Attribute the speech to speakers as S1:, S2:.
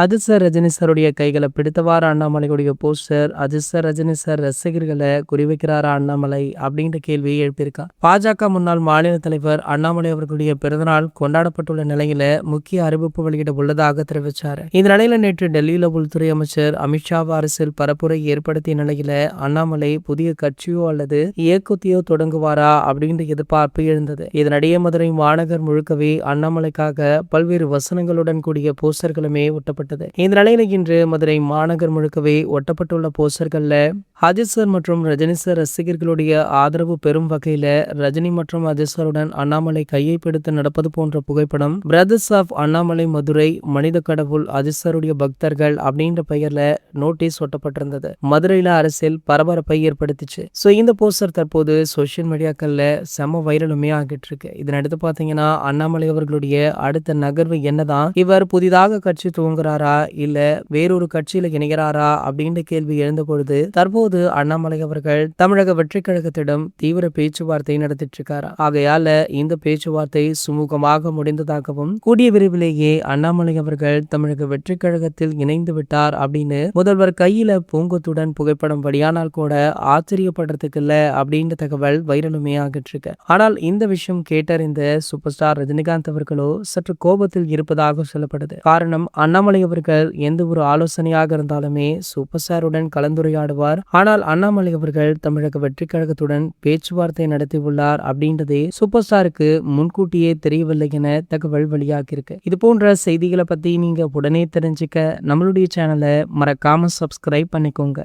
S1: Ajith sir, Rajini சாருடைய கைகளை பிடித்தவாறு அண்ணாமலையுடைய poster Ajith sir, Rajini sir ரசிகர்களை குறிவைக்கிறாரா அண்ணாமலை அப்படின்ற கேள்வியை எழுப்பியிருக்கார். பாஜக முன்னாள் மாநில தலைவர் அண்ணாமலை அவர்களுடைய பிறந்தநாள் கொண்டாடப்பட்டுள்ள நிலையில முக்கிய அறிவிப்பு வெளியிட உள்ளதாக தெரிவிச்சாரு. இந்த நிலையில நேற்று டெல்லியில உள்துறை அமைச்சர் அமித்ஷா அரசில் பரப்புரை ஏற்படுத்திய நிலையில அண்ணாமலை புதிய கட்சியோ அல்லது இயக்கத்தையோ தொடங்குவாரா அப்படின்ற எதிர்பார்ப்பு எழுந்தது. இதனிடையே மதுரை மாநகர் முழுக்கவே அண்ணாமலைக்காக பல்வேறு வசனங்களுடன் கூடிய போஸ்டர்களுமே ஒட்டப்பட்டது. இந்த நிலையில இன்று மதுரை மாநகர் முழுக்கவே ஒட்டப்பட்டுள்ள போஸ்டர்கள்ல அஜித் சார் மற்றும் ரஜினி சார் ரசிகர்களுடைய ஆதரவு பெறும் வகையில ரஜினி மற்றும் அஜித் சாருடன் அண்ணாமலை கையை பிடித்து நடப்பது போன்ற புகைப்படம், பிரதர்ஸ் ஆஃப் அண்ணாமலை மதுரை, மனித கடவுள், அஜித் சாருடைய பக்தர்கள் அப்படின்ற பெயர்ல நோட்டீஸ் ஒட்டப்பட்டிருந்தது. மதுரையில அரசியல் பரபரப்பை ஏற்படுத்திச்சு. சோ இந்த போஸ்டர் தற்போது சோசியல் மீடியாக்கள்ல செம வைரலுமே ஆகிட்டு இருக்கு. இதனடுத்து பாத்தீங்கன்னா அண்ணாமலை அவர்களுடைய அடுத்த நகர்வு என்னதான், இவர் புதிதாக கட்சி துவங்குறாரா இல்ல வேறொரு கட்சியில இணைகிறாரா அப்படின்ற கேள்வி எழுந்த பொழுது தற்போது அண்ணாமலை அவர்கள் தமிழக வெற்றி கழகத்திடம் தீவிர பேச்சுவார்த்தை நடத்திட்டு இருக்காரா. ஆகையால இந்த பேச்சுவார்த்தை சுமூகமாக முடிந்ததாகவும் கூடிய விரைவிலேயே அண்ணாமலை அவர்கள் தமிழக வெற்றி கழகத்தில் இணைந்து விட்டார் அப்படின்னு முதல்வர் கையில பூங்கொத்துடன் புகைப்படம் வெளியானால் கூட ஆச்சரியப்படுறதுக்கு இல்ல அப்படின்ற தகவல் வைரலுமே ஆகிட்டு இருக்கு. ஆனால் இந்த விஷயம் கேட்டறிந்த சூப்பர் ஸ்டார் ரஜினிகாந்த் அவர்களோ சற்று கோபத்தில் இருப்பதாக சொல்லப்படுது. காரணம், அண்ணாமலை அவர்கள் எந்த ஒரு ஆலோசனையாக இருந்தாலுமே சூப்பர் ஸ்டாருடன் கலந்துரையாடுவார். ஆனால் அண்ணாமலை அவர்கள் தமிழக வெற்றி கழகத்துடன் பேச்சுவார்த்தை நடத்தியுள்ளார் அப்படின்றதே சூப்பர் ஸ்டாருக்கு முன்கூட்டியே தெரியவில்லை என தகவல் வெளியாகியிருக்கு. இது போன்ற செய்திகளை பத்தி நீங்க உடனே தெரிஞ்சுக்க நம்மளுடைய சேனலை மறக்காம சப்ஸ்கிரைப் பண்ணிக்கோங்க.